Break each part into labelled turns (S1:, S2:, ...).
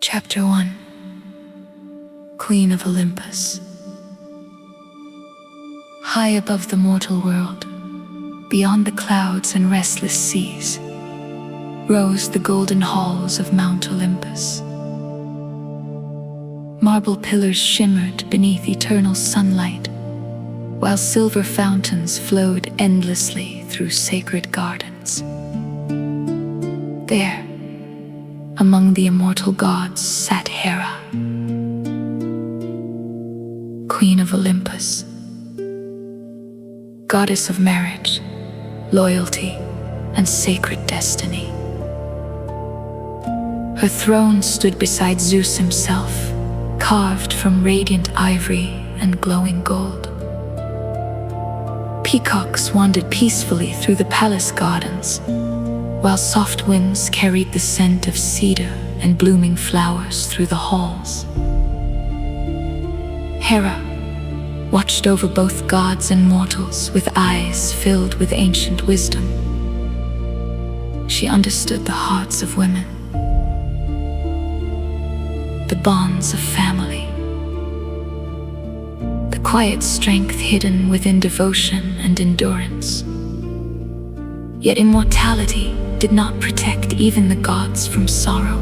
S1: Chapter 1. Queen of Olympus. High above the mortal world, beyond the clouds and restless seas, rose the golden halls of Mount Olympus. Marble pillars shimmered beneath eternal sunlight, while silver fountains flowed endlessly through sacred gardens. There, among the immortal gods, sat Hera, Queen of Olympus, goddess of marriage, loyalty, and sacred destiny. Her throne stood beside Zeus himself, carved from radiant ivory and glowing gold. Peacocks wandered peacefully through the palace gardens, while soft winds carried the scent of cedar and blooming flowers through the halls. Hera watched over both gods and mortals with eyes filled with ancient wisdom. She understood the hearts of women, the bonds of family, the quiet strength hidden within devotion and endurance. Yet immortality did not protect even the gods from sorrow.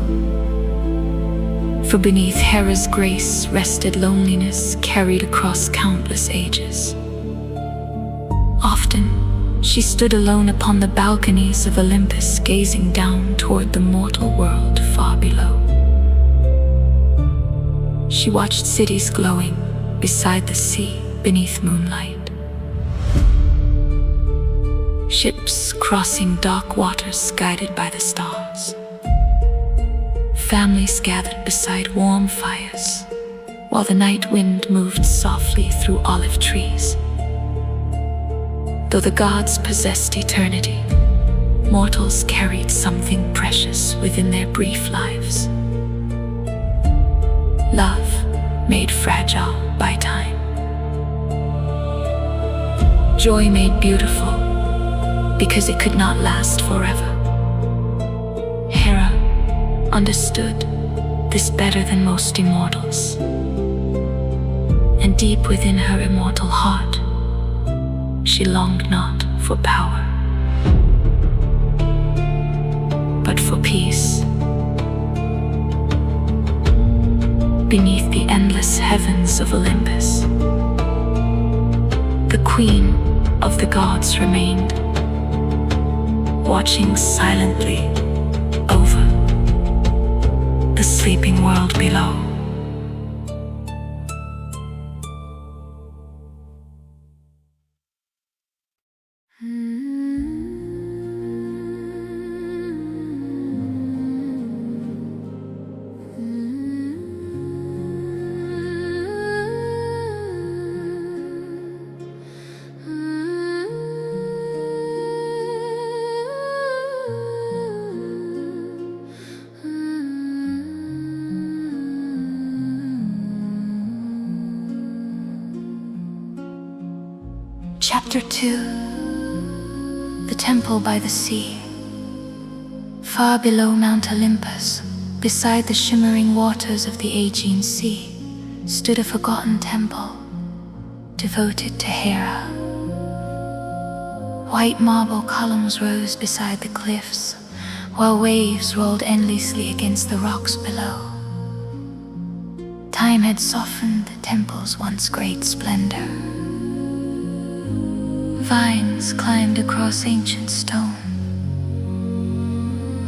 S1: For beneath Hera's grace rested loneliness carried across countless ages. Often, she stood alone upon the balconies of Olympus, gazing down toward the mortal world far below. She watched cities glowing beside the sea beneath moonlight. Ships crossing dark waters guided by the stars. Families gathered beside warm fires, while the night wind moved softly through olive trees. Though the gods possessed eternity, mortals carried something precious within their brief lives. Love, made fragile by time. Joy made beautiful, because it could not last forever. Hera understood this better than most immortals. And deep within her immortal heart, she longed not for power, but for peace. Beneath the endless heavens of Olympus, the queen of the gods remained, watching silently over the sleeping world below. Chapter 2. The Temple by the Sea. Far below Mount Olympus, beside the shimmering waters of the Aegean Sea, stood a forgotten temple, devoted to Hera. White marble columns rose beside the cliffs, while waves rolled endlessly against the rocks below. Time had softened the temple's once great splendor. Vines climbed across ancient stone.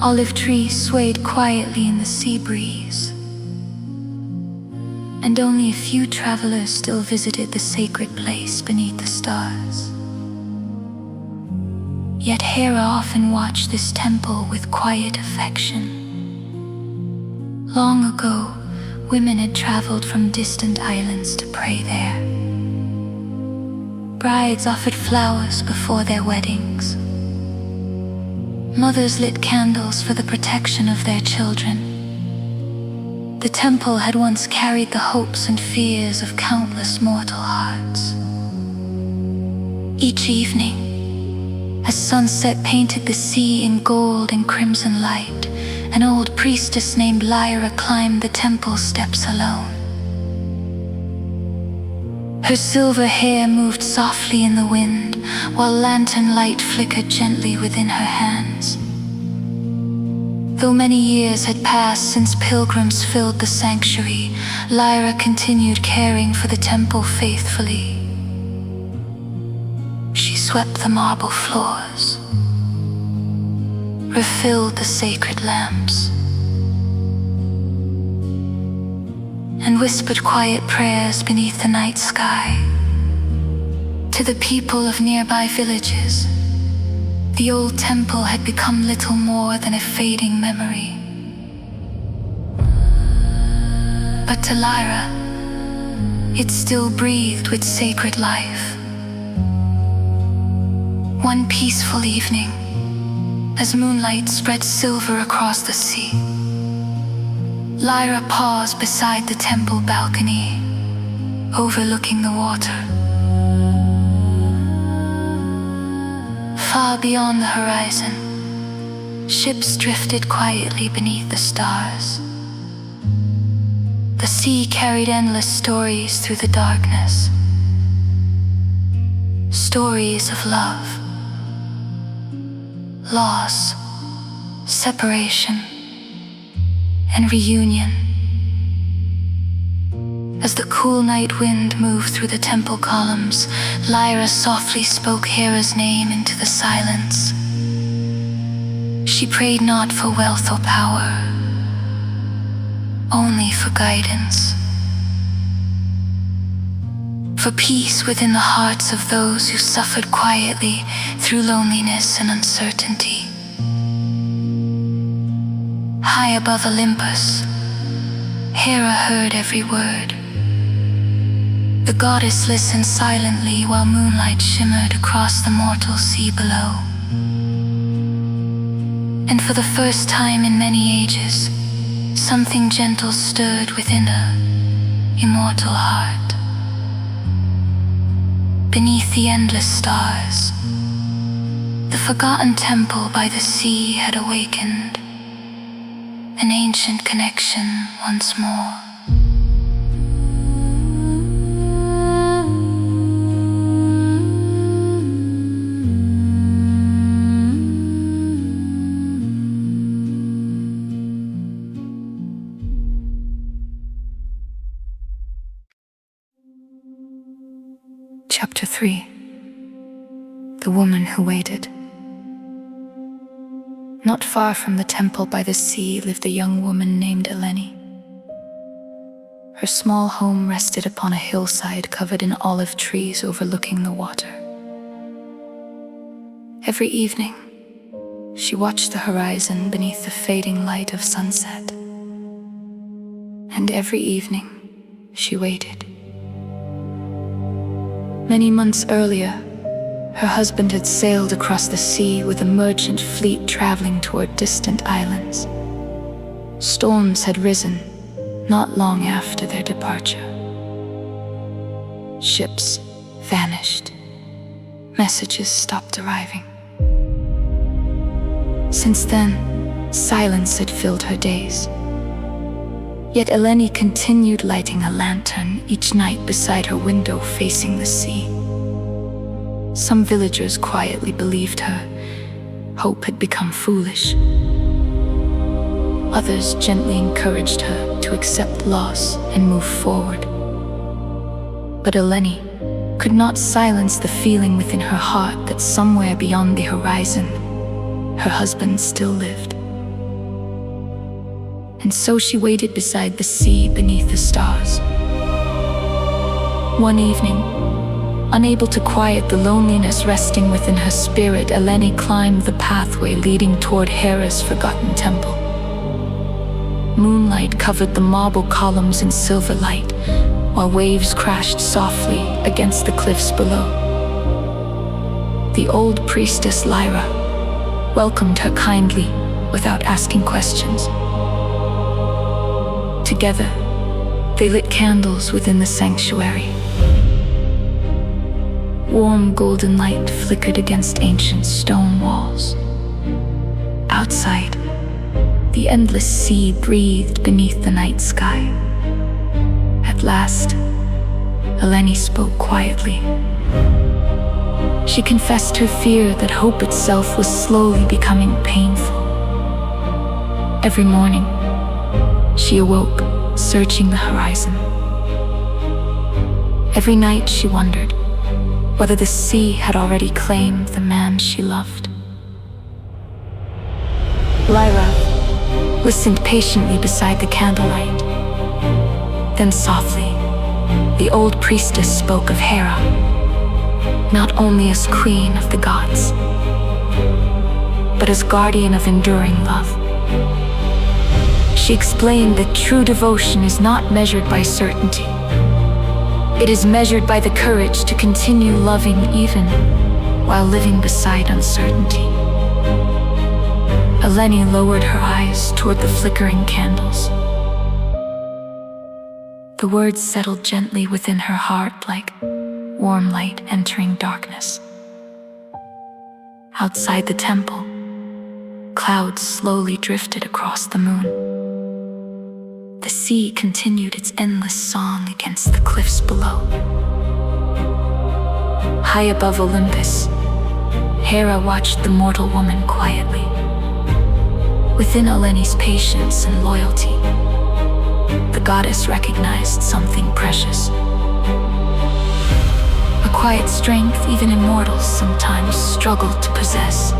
S1: Olive trees swayed quietly in the sea breeze. And only a few travelers still visited the sacred place beneath the stars. Yet Hera often watched this temple with quiet affection. Long ago, women had traveled from distant islands to pray there. Brides offered flowers before their weddings. Mothers lit candles for the protection of their children. The temple had once carried the hopes and fears of countless mortal hearts. Each evening, as sunset painted the sea in gold and crimson light, an old priestess named Lyra climbed the temple steps alone. Her silver hair moved softly in the wind, while lantern light flickered gently within her hands. Though many years had passed since pilgrims filled the sanctuary, Lyra continued caring for the temple faithfully. She swept the marble floors, refilled the sacred lamps, and whispered quiet prayers beneath the night sky. To the people of nearby villages, the old temple had become little more than a fading memory. But to Lyra, it still breathed with sacred life. One peaceful evening, as moonlight spread silver across the sea, Lyra paused beside the temple balcony, overlooking the water. Far beyond the horizon, ships drifted quietly beneath the stars. The sea carried endless stories through the darkness. Stories of love, loss, separation, and reunion. As the cool night wind moved through the temple columns, Lyra softly spoke Hera's name into the silence. She prayed not for wealth or power, only for guidance. For peace within the hearts of those who suffered quietly through loneliness and uncertainty. High above Olympus, Hera heard every word. The goddess listened silently while moonlight shimmered across the mortal sea below. And for the first time in many ages, something gentle stirred within her immortal heart. Beneath the endless stars, the forgotten temple by the sea had awakened, an ancient connection once more. Chapter 3. The Woman Who Waited. Not far from the temple by the sea lived a young woman named Eleni. Her small home rested upon a hillside covered in olive trees overlooking the water. Every evening, she watched the horizon beneath the fading light of sunset. And every evening, she waited. Many months earlier, her husband had sailed across the sea with a merchant fleet traveling toward distant islands. Storms had risen not long after their departure. Ships vanished. Messages stopped arriving. Since then, silence had filled her days. Yet Eleni continued lighting a lantern each night beside her window facing the sea. Some villagers quietly believed her. Hope had become foolish. Others gently encouraged her to accept loss and move forward. But Eleni could not silence the feeling within her heart that somewhere beyond the horizon, her husband still lived. And so she waited beside the sea beneath the stars. One evening, unable to quiet the loneliness resting within her spirit, Eleni climbed the pathway leading toward Hera's forgotten temple. Moonlight covered the marble columns in silver light, while waves crashed softly against the cliffs below. The old priestess Lyra welcomed her kindly without asking questions. Together, they lit candles within the sanctuary. Warm golden light flickered against ancient stone walls. Outside, the the endless sea breathed beneath the night sky. At last, Eleni spoke quietly. She confessed her fear that hope itself was slowly becoming painful. Every morning, she awoke, searching the horizon. Every night she wondered whether the sea had already claimed the man she loved. Lyra listened patiently beside the candlelight. Then softly, the old priestess spoke of Hera, not only as queen of the gods, but as guardian of enduring love. She explained that true devotion is not measured by certainty. It is measured by the courage to continue loving even while living beside uncertainty. Eleni lowered her eyes toward the flickering candles. The words settled gently within her heart like warm light entering darkness. Outside the temple, clouds slowly drifted across the moon. The sea continued its endless song against the cliffs below. High above Olympus, Hera watched the mortal woman quietly. Within Eleni's patience and loyalty, the goddess recognized something precious. A quiet strength even immortals sometimes struggle to possess.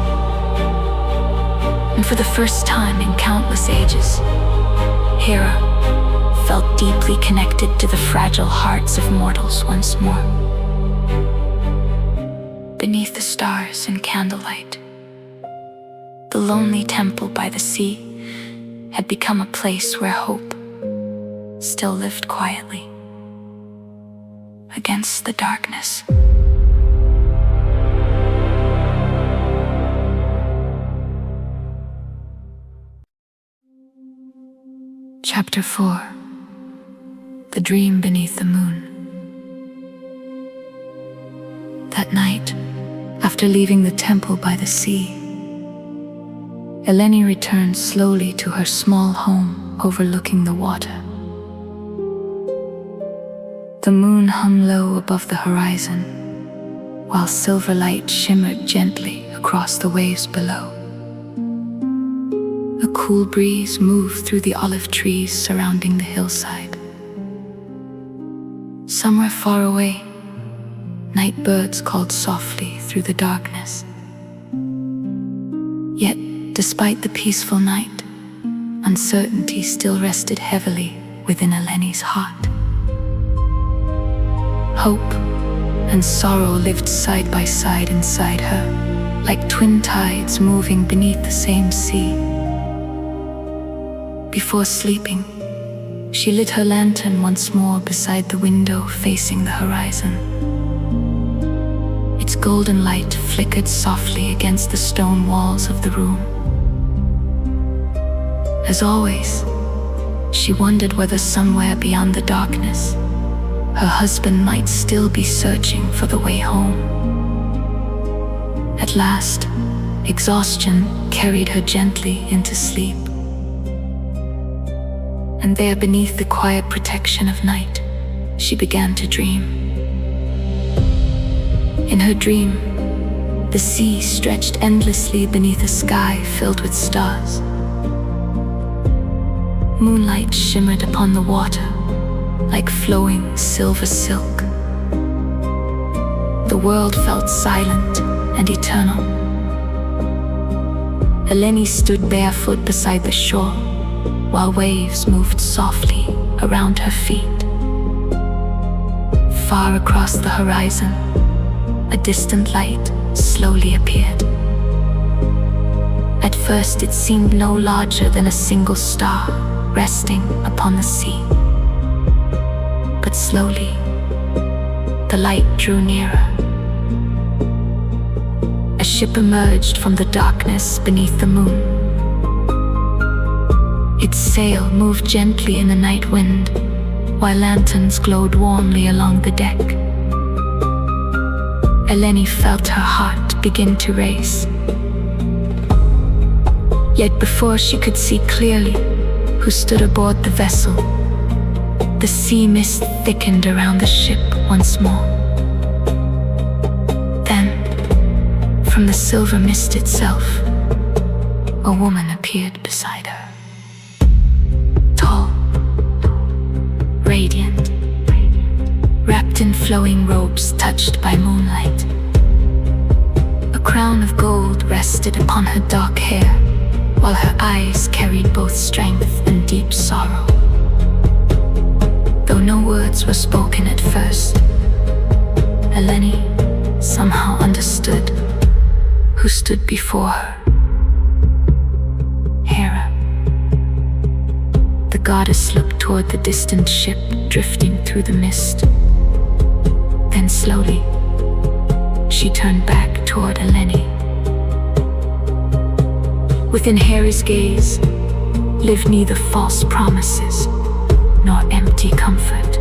S1: And for the first time in countless ages, Hera felt deeply connected to the fragile hearts of mortals once more. Beneath the stars and candlelight, the lonely temple by the sea had become a place where hope still lived quietly against the darkness. Chapter 4. The Dream Beneath the Moon. That night, after leaving the temple by the sea, Eleni returned slowly to her small home overlooking the water. The moon hung low above the horizon, while silver light shimmered gently across the waves below. A cool breeze moved through the olive trees surrounding the hillside. Somewhere far away, night birds called softly through the darkness. Yet, despite the peaceful night, uncertainty still rested heavily within Eleni's heart. Hope and sorrow lived side by side inside her, like twin tides moving beneath the same sea. Before sleeping, she lit her lantern once more beside the window facing the horizon. Its golden light flickered softly against the stone walls of the room. As always, she wondered whether somewhere beyond the darkness, her husband might still be searching for the way home. At last, exhaustion carried her gently into sleep. And there, beneath the quiet protection of night, she began to dream. In her dream, the sea stretched endlessly beneath a sky filled with stars. Moonlight shimmered upon the water like flowing silver silk. The world felt silent and eternal. Eleni stood barefoot beside the shore, while waves moved softly around her feet. Far across the horizon, a distant light slowly appeared. At first it seemed no larger than a single star resting upon the sea. But slowly, the light drew nearer. A ship emerged from the darkness beneath the moon. Its sail moved gently in the night wind, while lanterns glowed warmly along the deck. Eleni felt her heart begin to race. Yet before she could see clearly who stood aboard the vessel, the sea mist thickened around the ship once more. Then, from the silver mist itself, a woman appeared beside her. Tall, radiant, wrapped in flowing robes touched by moonlight. A crown of gold rested upon her dark hair, while her eyes carried both strength and deep sorrow. Though no words were spoken at first, Eleni somehow understood who stood before her. Hera. The goddess looked toward the distant ship drifting through the mist. Then slowly, she turned back toward Eleni. Within Hera's gaze lived neither false promises nor empty comfort,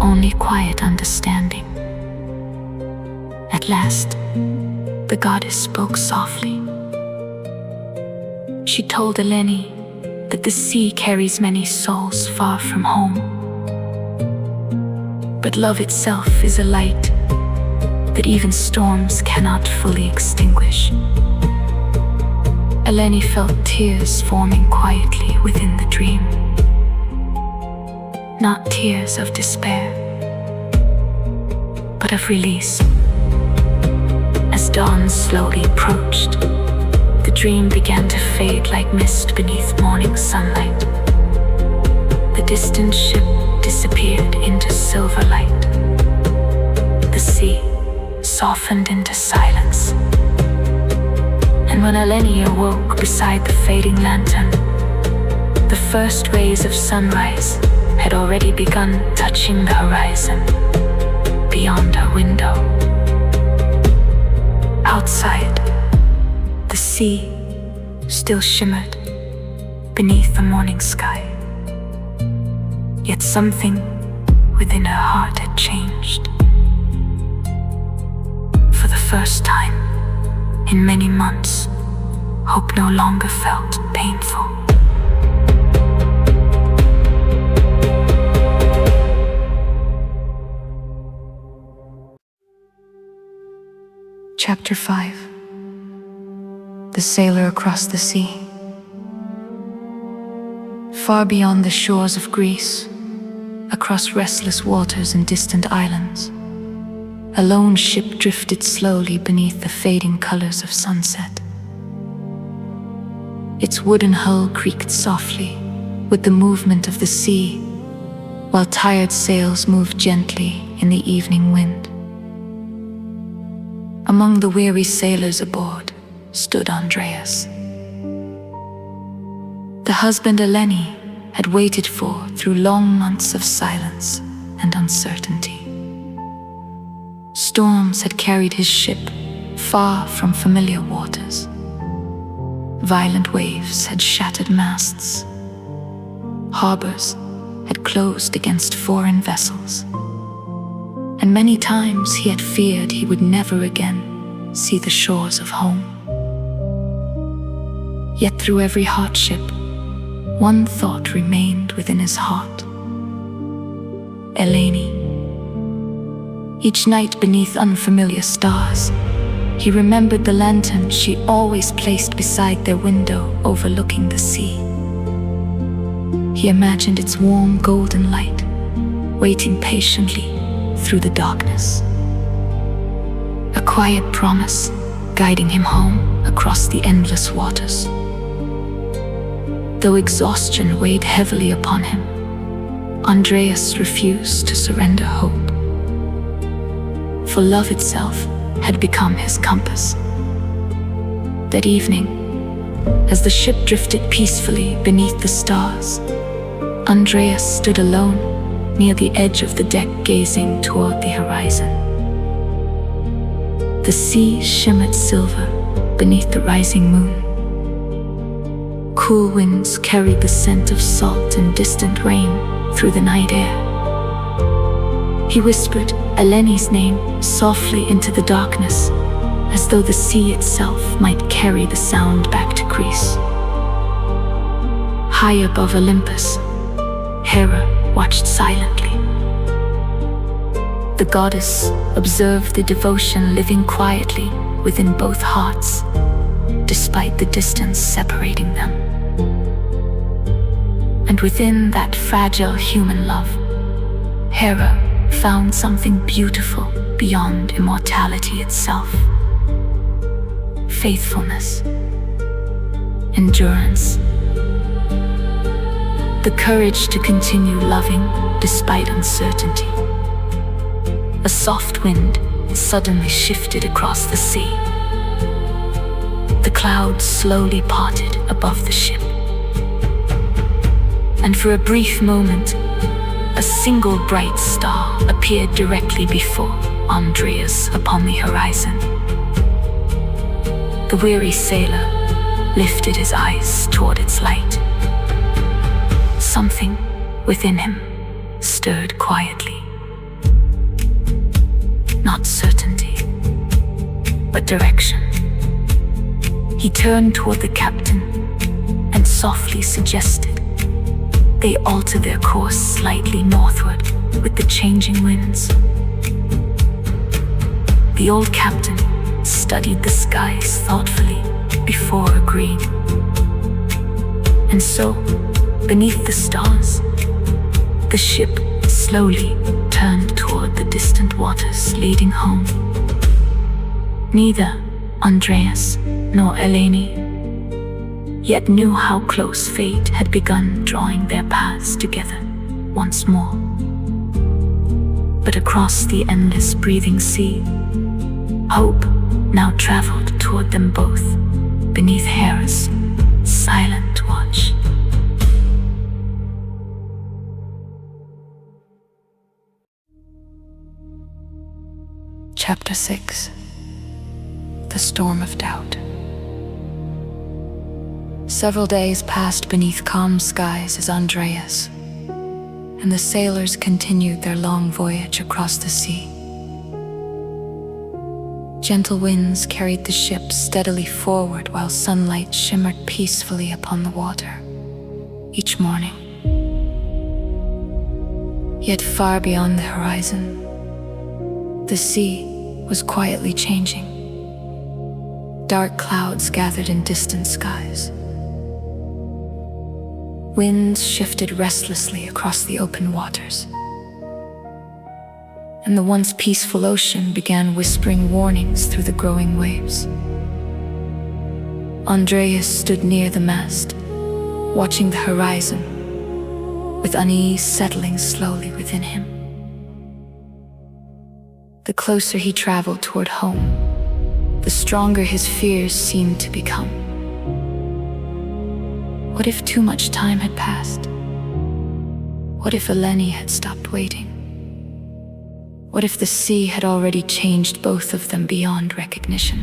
S1: only quiet understanding. At last, the goddess spoke softly. She told Eleni that the sea carries many souls far from home, but love itself is a light that even storms cannot fully extinguish. Eleni felt tears forming quietly within the dream. Not tears of despair, but of release. As dawn slowly approached, the dream began to fade like mist beneath morning sunlight. The distant ship disappeared into silver light. The sea softened into silence. And when Eleni awoke beside the fading lantern, the first rays of sunrise had already begun touching the horizon beyond her window. Outside, the sea still shimmered beneath the morning sky. Yet something within her heart had changed. For the first time in many months, hope no longer felt painful. Chapter 5. The Sailor Across the Sea. Far beyond the shores of Greece, across restless waters and distant islands, a lone ship drifted slowly beneath the fading colors of sunset. Its wooden hull creaked softly with the movement of the sea, while tired sails moved gently in the evening wind. Among the weary sailors aboard stood Andreas, the husband Eleni had waited for through long months of silence and uncertainty. Storms had carried his ship far from familiar waters. Violent waves had shattered masts. Harbors had closed against foreign vessels. And many times he had feared he would never again see the shores of home. Yet through every hardship, one thought remained within his heart: Eleni. Each night beneath unfamiliar stars, he remembered the lantern she always placed beside their window overlooking the sea. He imagined its warm golden light, waiting patiently through the darkness. A quiet promise guiding him home across the endless waters. Though exhaustion weighed heavily upon him, Andreas refused to surrender hope. For love itself had become his compass. That evening, as the ship drifted peacefully beneath the stars, Andreas stood alone near the edge of the deck, gazing toward the horizon. The sea shimmered silver beneath the rising moon. Cool winds carried the scent of salt and distant rain through the night air. He whispered Eleni's name softly into the darkness, as though the sea itself might carry the sound back to Greece. High above Olympus, Hera watched silently. The goddess observed the devotion living quietly within both hearts, despite the distance separating them. And within that fragile human love, Hera found something beautiful beyond immortality itself. Faithfulness, endurance, the courage to continue loving despite uncertainty. A soft wind suddenly shifted across the sea. The clouds slowly parted above the ship. And for a brief moment, a single bright star appeared directly before Andreas upon the horizon. The weary sailor lifted his eyes toward its light. Something within him stirred quietly. Not certainty, but direction. He turned toward the captain and softly suggested they alter their course slightly northward with the changing winds. The old captain studied the skies thoughtfully before agreeing. And so, beneath the stars, the ship slowly turned toward the distant waters leading home. Neither Andreas nor Eleni yet knew how close fate had begun drawing their paths together once more. But across the endless breathing sea, hope now traveled toward them both beneath Hera's silent watch. Chapter 6. The Storm of Doubt. Several days passed beneath calm skies as Andreas and the sailors continued their long voyage across the sea. Gentle winds carried the ship steadily forward while sunlight shimmered peacefully upon the water each morning. Yet far beyond the horizon, the sea was quietly changing. Dark clouds gathered in distant skies. Winds shifted restlessly across the open waters. And the once peaceful ocean began whispering warnings through the growing waves. Andreas stood near the mast, watching the horizon, with unease settling slowly within him. The closer he traveled toward home, the stronger his fears seemed to become. What if too much time had passed? What if Eleni had stopped waiting? What if the sea had already changed both of them beyond recognition?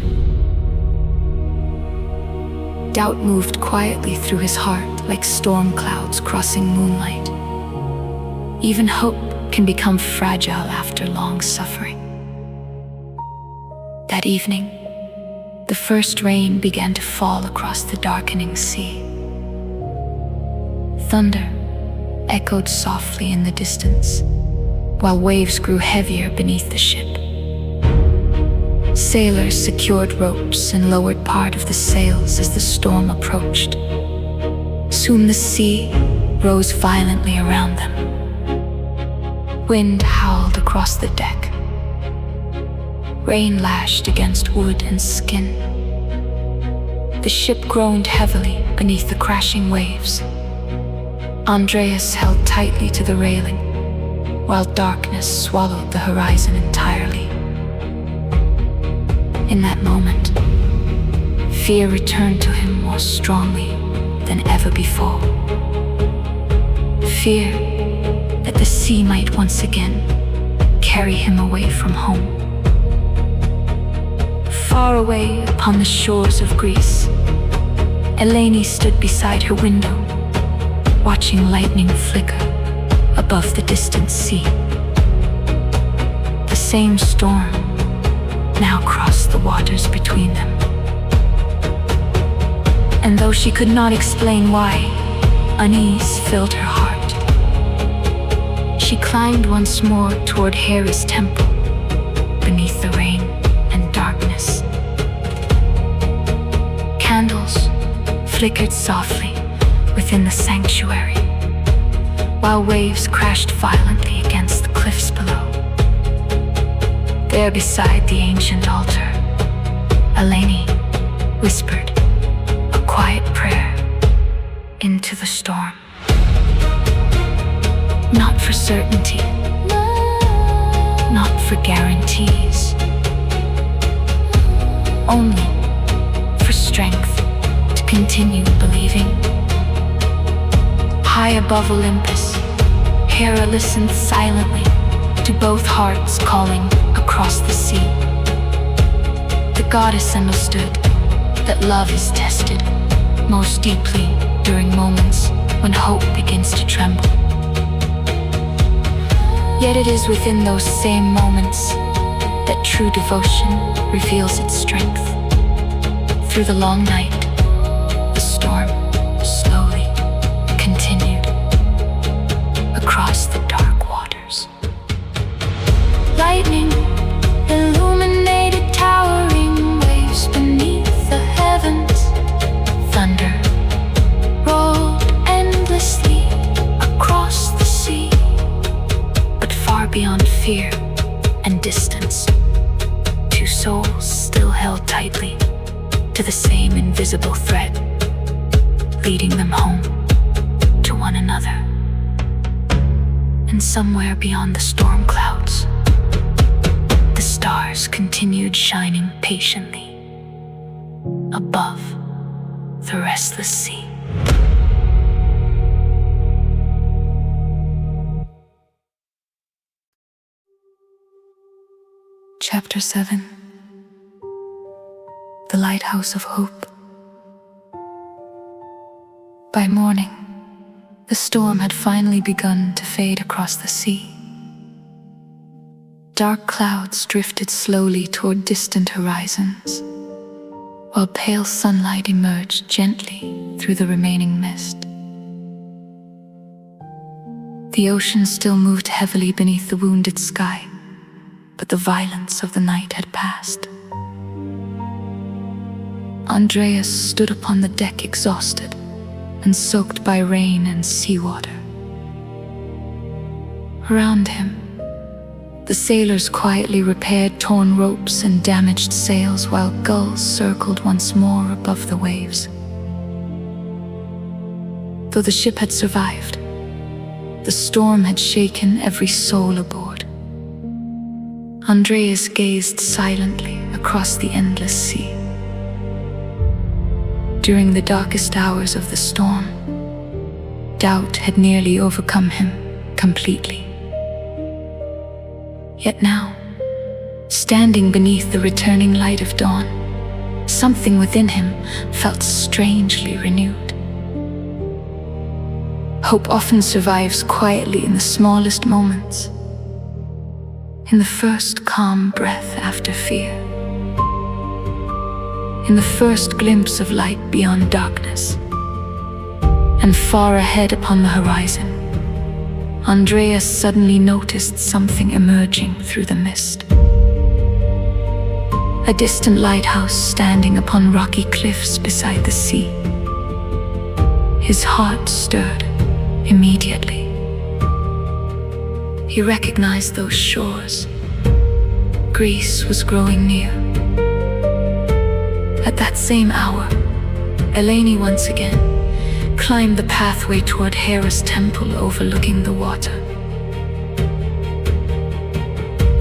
S1: Doubt moved quietly through his heart like storm clouds crossing moonlight. Even hope can become fragile after long suffering. That evening, the first rain began to fall across the darkening sea. Thunder echoed softly in the distance, while waves grew heavier beneath the ship. Sailors secured ropes and lowered part of the sails as the storm approached. Soon the sea rose violently around them. Wind howled across the deck. Rain lashed against wood and skin. The ship groaned heavily beneath the crashing waves. Andreas held tightly to the railing, while darkness swallowed the horizon entirely. In that moment, fear returned to him more strongly than ever before. Fear that the sea might once again carry him away from home. Far away upon the shores of Greece, Eleni stood beside her window, watching lightning flicker above the distant sea. The same storm, now crossed the waters between them. And though she could not explain why, unease filled her heart. She climbed once more toward Hera's temple, beneath the rain and darkness. Candles flickered softly within the sanctuary, while waves crashed violently against the cliffs below. There beside the ancient altar, Eleni whispered a quiet prayer into the storm. Not for certainty, not for guarantees, only for strength to continue believing. High above Olympus, Hera listened silently to both hearts calling across the sea. The goddess understood that love is tested most deeply during moments when hope begins to tremble. Yet it is within those same moments that true devotion reveals its strength. Through the long night, the storm slowly continued across the dark waters. Lightning illuminated towering waves beneath the heavens. Thunder rolled endlessly across the sea. But far beyond fear and distance, two souls still held tightly to the same invisible thread, leading them home to one another. And somewhere beyond the storm clouds, the stars continued shining patiently above the restless sea. Chapter 7. The Lighthouse of Hope. By morning, the storm had finally begun to fade across the sea. Dark clouds drifted slowly toward distant horizons, while pale sunlight emerged gently through the remaining mist. The ocean still moved heavily beneath the wounded sky, but the violence of the night had passed. Andreas stood upon the deck exhausted and soaked by rain and seawater. Around him, the sailors quietly repaired torn ropes and damaged sails while gulls circled once more above the waves. Though the ship had survived, the storm had shaken every soul aboard. Andreas gazed silently across the endless sea. During the darkest hours of the storm, doubt had nearly overcome him completely. Yet now, standing beneath the returning light of dawn, something within him felt strangely renewed. Hope often survives quietly in the smallest moments, in the first calm breath after fear, in the first glimpse of light beyond darkness. And far ahead upon the horizon, Andreas suddenly noticed something emerging through the mist. A distant lighthouse standing upon rocky cliffs beside the sea. His heart stirred immediately. He recognized those shores. Greece was growing near. At that same hour, Eleni once again climbed the pathway toward Hera's temple overlooking the water.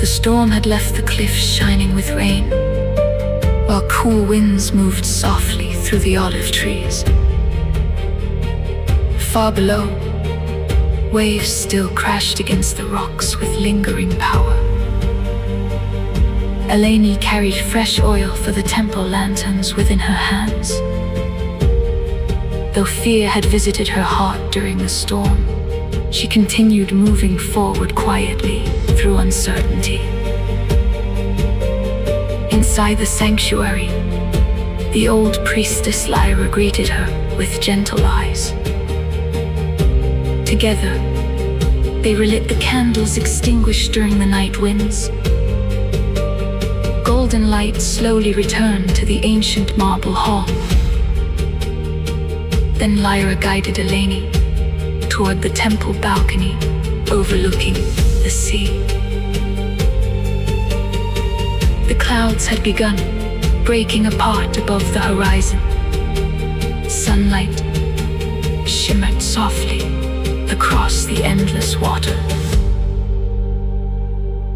S1: The storm had left the cliffs shining with rain, while cool winds moved softly through the olive trees. Far below, waves still crashed against the rocks with lingering power. Eleni carried fresh oil for the temple lanterns within her hands. Though fear had visited her heart during the storm, she continued moving forward quietly through uncertainty. Inside the sanctuary, the old priestess Lyra greeted her with gentle eyes. Together, they relit the candles extinguished during the night winds. Golden light slowly returned to the ancient marble hall. Then Lyra guided Eleni toward the temple balcony overlooking the sea. The clouds had begun breaking apart above the horizon. Sunlight shimmered softly across the endless water.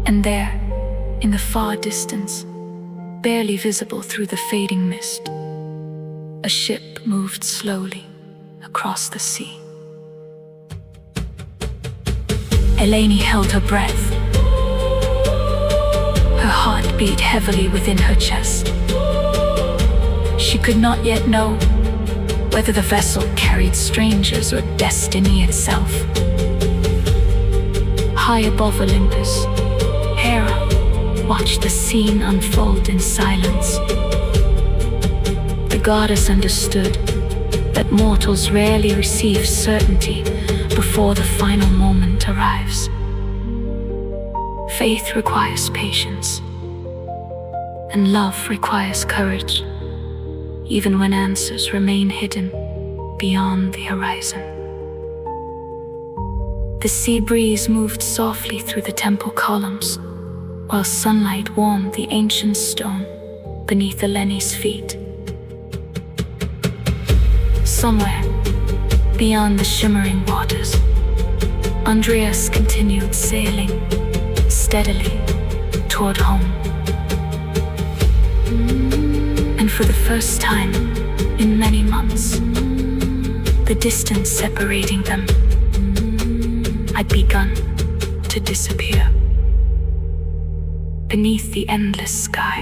S1: And there, in the far distance, barely visible through the fading mist, a ship moved slowly across the sea. Eleni held her breath. Her heart beat heavily within her chest. She could not yet know whether the vessel carried strangers or destiny itself. High above Olympus, Hera watched the scene unfold in silence. The goddess understood that mortals rarely receive certainty before the final moment arrives. Faith requires patience, and love requires courage, even when answers remain hidden beyond the horizon. The sea breeze moved softly through the temple columns, while sunlight warmed the ancient stone beneath Eleni's feet. Somewhere beyond the shimmering waters, Andreas continued sailing steadily toward home. And for the first time in many months, the distance separating them had begun to disappear. Beneath the endless sky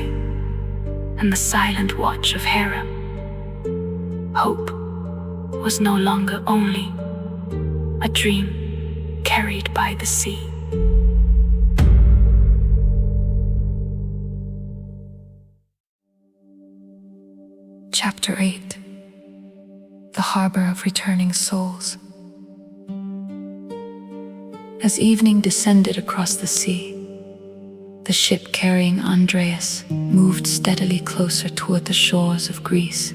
S1: and the silent watch of Hera, hope was no longer only a dream carried by the sea. Chapter 8. The Harbor of Returning Souls. As evening descended across the sea, the ship carrying Andreas moved steadily closer toward the shores of Greece.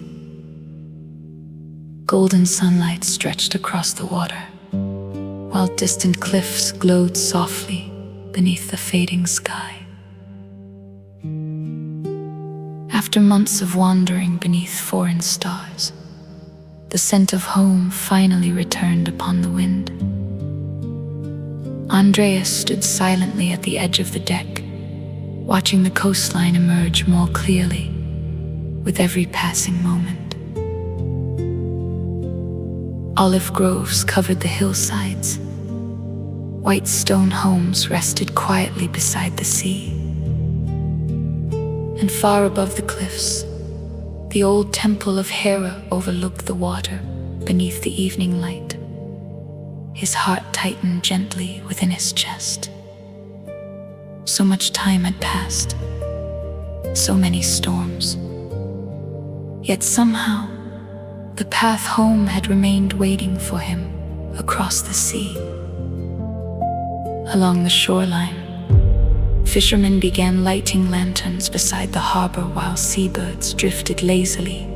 S1: Golden sunlight stretched across the water, while distant cliffs glowed softly beneath the fading sky. After months of wandering beneath foreign stars, the scent of home finally returned upon the wind. Andreas stood silently at the edge of the deck, watching the coastline emerge more clearly with every passing moment. Olive groves covered the hillsides. White stone homes rested quietly beside the sea. And far above the cliffs, the old temple of Hera overlooked the water beneath the evening light. His heart tightened gently within his chest. So much time had passed, so many storms. Yet somehow, the path home had remained waiting for him across the sea. Along the shoreline, fishermen began lighting lanterns beside the harbor while seabirds drifted lazily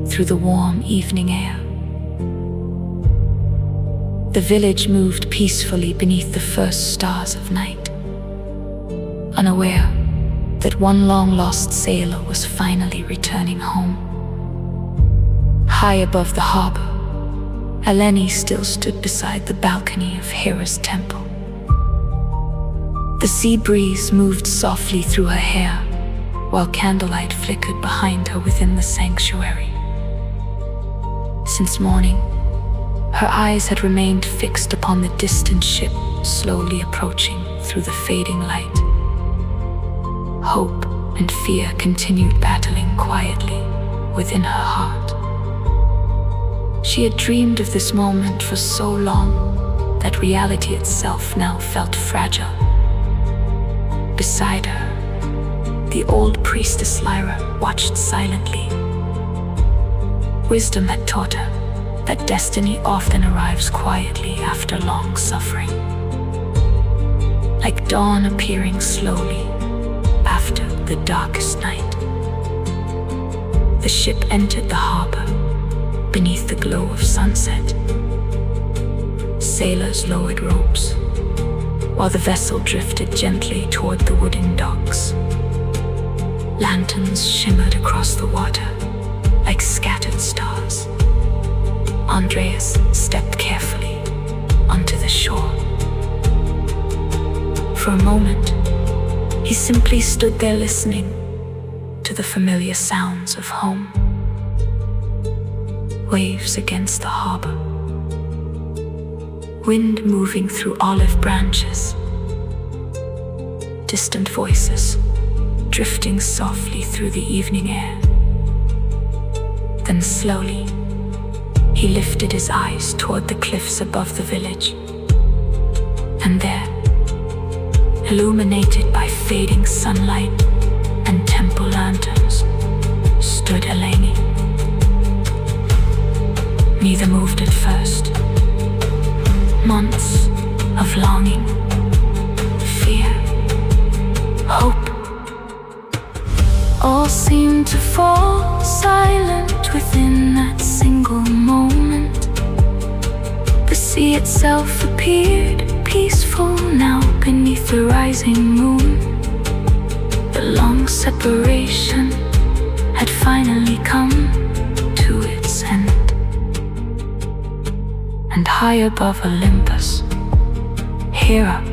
S1: through the warm evening air. The village moved peacefully beneath the first stars of night, unaware that one long-lost sailor was finally returning home. High above the harbor, Eleni still stood beside the balcony of Hera's temple. The sea breeze moved softly through her hair, while candlelight flickered behind her within the sanctuary. Since morning, her eyes had remained fixed upon the distant ship slowly approaching through the fading light. Hope and fear continued battling quietly within her heart. She had dreamed of this moment for so long that reality itself now felt fragile. Beside her, the old priestess Lyra watched silently. Wisdom had taught her that destiny often arrives quietly after long suffering, like dawn appearing slowly after the darkest night. The ship entered the harbor beneath the glow of sunset. Sailors lowered ropes, while the vessel drifted gently toward the wooden docks. Lanterns shimmered across the water like scattered stars. Andreas stepped carefully onto the shore. For a moment, he simply stood there listening to the familiar sounds of home. Waves against the harbor, wind moving through olive branches, distant voices drifting softly through the evening air. Then slowly, he lifted his eyes toward the cliffs above the village. And there, illuminated by fading sunlight and temple lanterns, stood Eleni. Neither moved at first. Months of longing, fear, hope, all seemed to fall silent within that single moment. The sea itself appeared peaceful now beneath the rising moon. The long separation had finally come to its end. And high above Olympus, Hera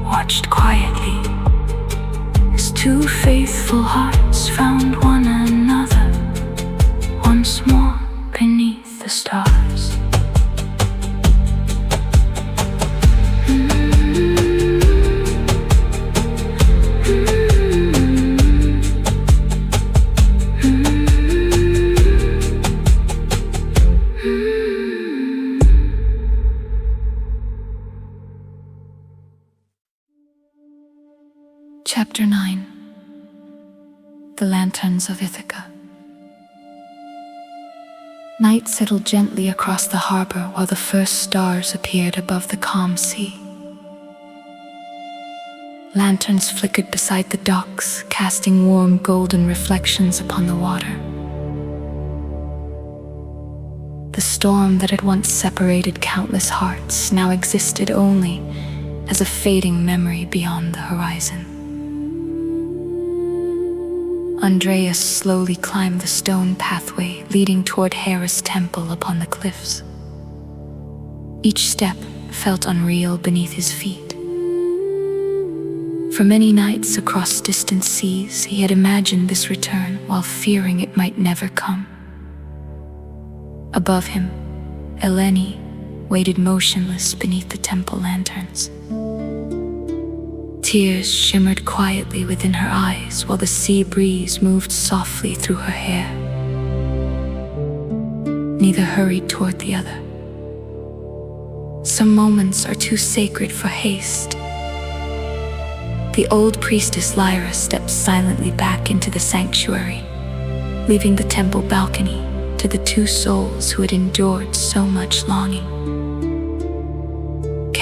S1: watched quietly as two faithful hearts found one another once more beneath the stars. Chapter 9. The Lanterns of Ithaca. Night settled gently across the harbor while the first stars appeared above the calm sea. Lanterns flickered beside the docks, casting warm golden reflections upon the water. The storm that had once separated countless hearts now existed only as a fading memory beyond the horizon. Andreas slowly climbed the stone pathway leading toward Hera's temple upon the cliffs. Each step felt unreal beneath his feet. For many nights across distant seas, he had imagined this return while fearing it might never come. Above him, Eleni waited motionless beneath the temple lanterns. Tears shimmered quietly within her eyes while the sea breeze moved softly through her hair. Neither hurried toward the other. Some moments are too sacred for haste. The old priestess Lyra stepped silently back into the sanctuary, leaving the temple balcony to the two souls who had endured so much longing.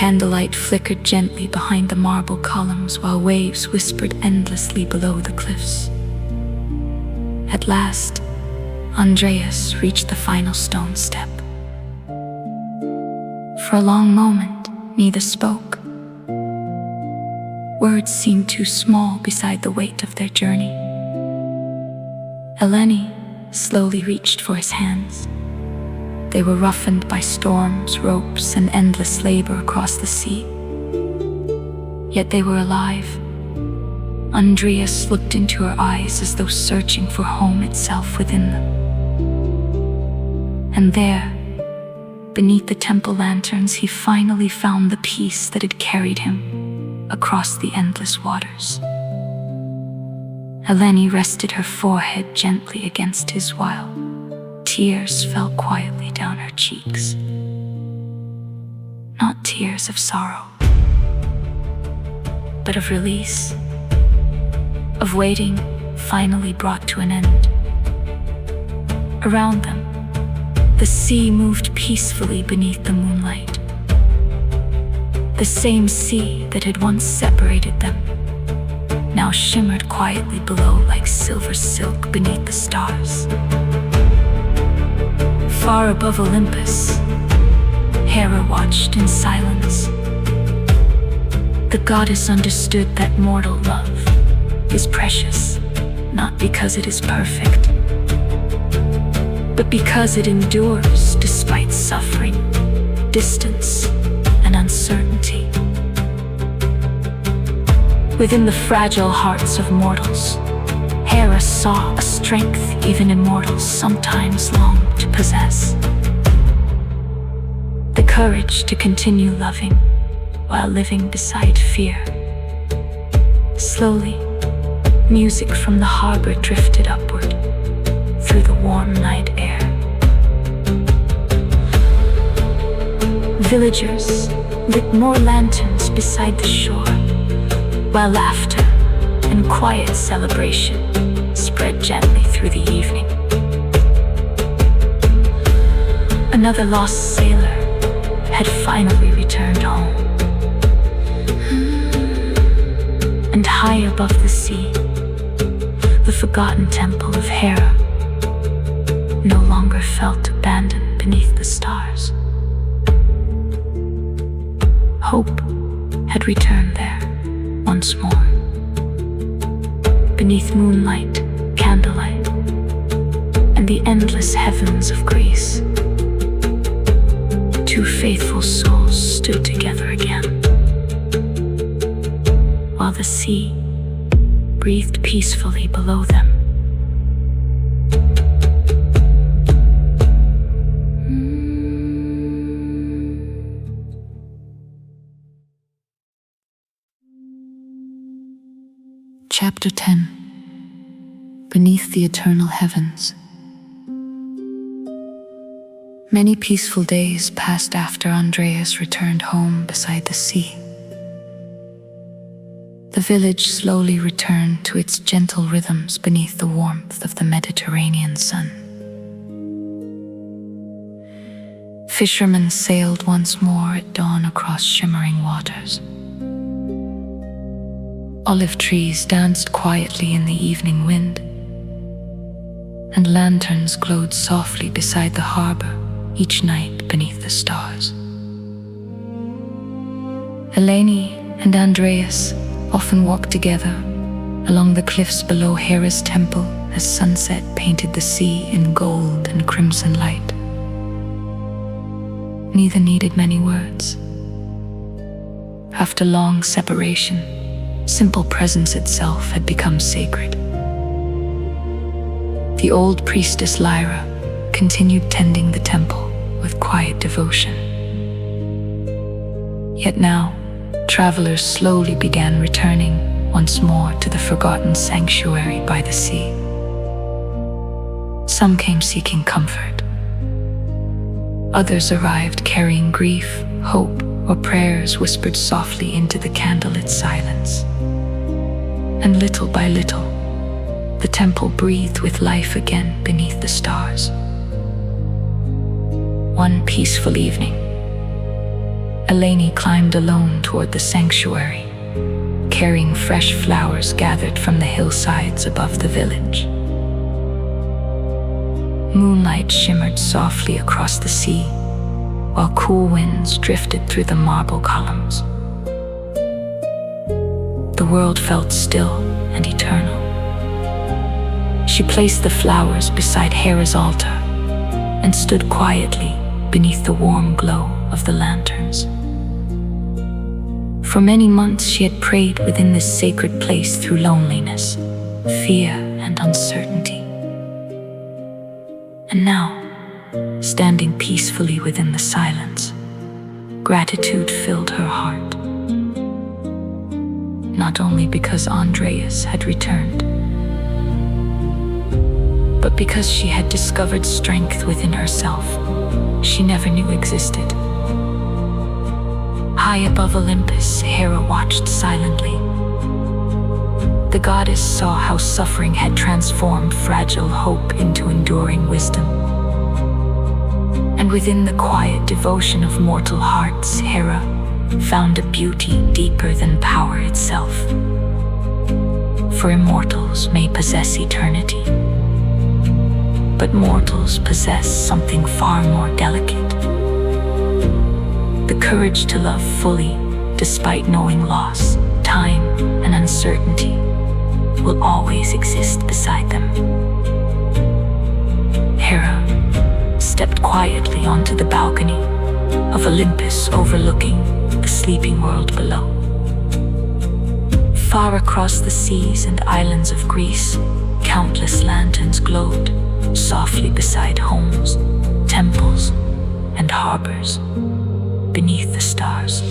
S1: Candlelight flickered gently behind the marble columns while waves whispered endlessly below the cliffs. At last, Andreas reached the final stone step. For a long moment, neither spoke. Words seemed too small beside the weight of their journey. Eleni slowly reached for his hands. They were roughened by storms, ropes, and endless labor across the sea. Yet they were alive. Andreas looked into her eyes as though searching for home itself within them. And there, beneath the temple lanterns, he finally found the peace that had carried him across the endless waters. Eleni rested her forehead gently against his while tears fell quietly down her cheeks. Not tears of sorrow, but of release, of waiting finally brought to an end. Around them, the sea moved peacefully beneath the moonlight. The same sea that had once separated them now shimmered quietly below like silver silk beneath the stars. Far above Olympus, Hera watched in silence. The goddess understood that mortal love is precious, not because it is perfect, but because it endures despite suffering, distance, and uncertainty. Within the fragile hearts of mortals, Hera saw a strength even immortals sometimes long to possess. The courage to continue loving while living beside fear. Slowly, music from the harbor drifted upward through the warm night air. Villagers lit more lanterns beside the shore, while laughter and quiet celebration spread gently through the evening. Another lost sailor had finally returned home. And high above the sea, the forgotten temple of Hera no longer felt abandoned beneath the stars. Hope had returned there once more. Beneath moonlight, candlelight, and the endless heavens of Greece, two faithful souls stood together again, while the sea breathed peacefully below them. Chapter 10. Beneath the Eternal Heavens. Many peaceful days passed after Andreas returned home beside the sea. The village slowly returned to its gentle rhythms beneath the warmth of the Mediterranean sun. Fishermen sailed once more at dawn across shimmering waters. Olive trees danced quietly in the evening wind, and lanterns glowed softly beside the harbor each night beneath the stars. Eleni and Andreas often walked together along the cliffs below Hera's temple as sunset painted the sea in gold and crimson light. Neither needed many words. After long separation, simple presence itself had become sacred. The old priestess Lyra continued tending the temple with quiet devotion. Yet now, travelers slowly began returning once more to the forgotten sanctuary by the sea. Some came seeking comfort. Others arrived carrying grief, hope, or prayers whispered softly into the candlelit silence. And little by little, the temple breathed with life again beneath the stars. One peaceful evening, Eleni climbed alone toward the sanctuary, carrying fresh flowers gathered from the hillsides above the village. Moonlight shimmered softly across the sea, while cool winds drifted through the marble columns. The world felt still and eternal. She placed the flowers beside Hera's altar and stood quietly beneath the warm glow of the lanterns. For many months she had prayed within this sacred place through loneliness, fear, and uncertainty. And now, standing peacefully within the silence, gratitude filled her heart. Not only because Andreas had returned, but because she had discovered strength within herself she never knew existed. High above Olympus, Hera watched silently. The goddess saw how suffering had transformed fragile hope into enduring wisdom. And within the quiet devotion of mortal hearts, Hera found a beauty deeper than power itself. For immortals may possess eternity, but mortals possess something far more delicate. The courage to love fully, despite knowing loss, time, and uncertainty will always exist beside them. Hera stepped quietly onto the balcony of Olympus, overlooking the sleeping world below. Far across the seas and islands of Greece, countless lanterns glowed softly beside homes, temples, and harbors beneath the stars.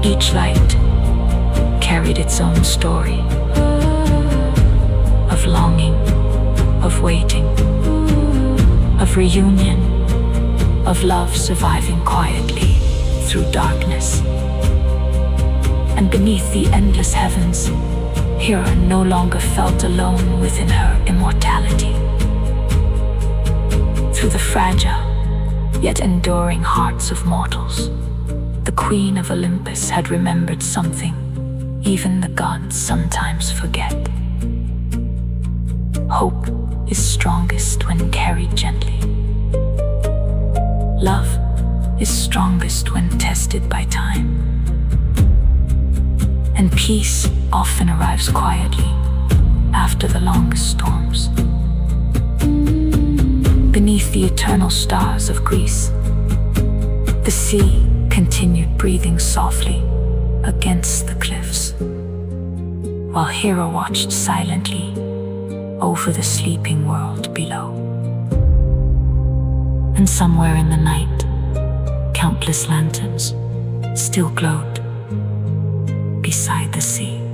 S1: Each light carried its own story of longing, of waiting, of reunion, of love surviving quietly through darkness. And beneath the endless heavens, Hera no longer felt alone within her immortality. Through the fragile, yet enduring hearts of mortals, the Queen of Olympus had remembered something even the gods sometimes forget. Hope is strongest when carried gently. Love is strongest when tested by time. And peace often arrives quietly after the longest storms. Beneath the eternal stars of Greece, the sea continued breathing softly against the cliffs, while Hera watched silently over the sleeping world below. And somewhere in the night, countless lanterns still glowed beside the sea.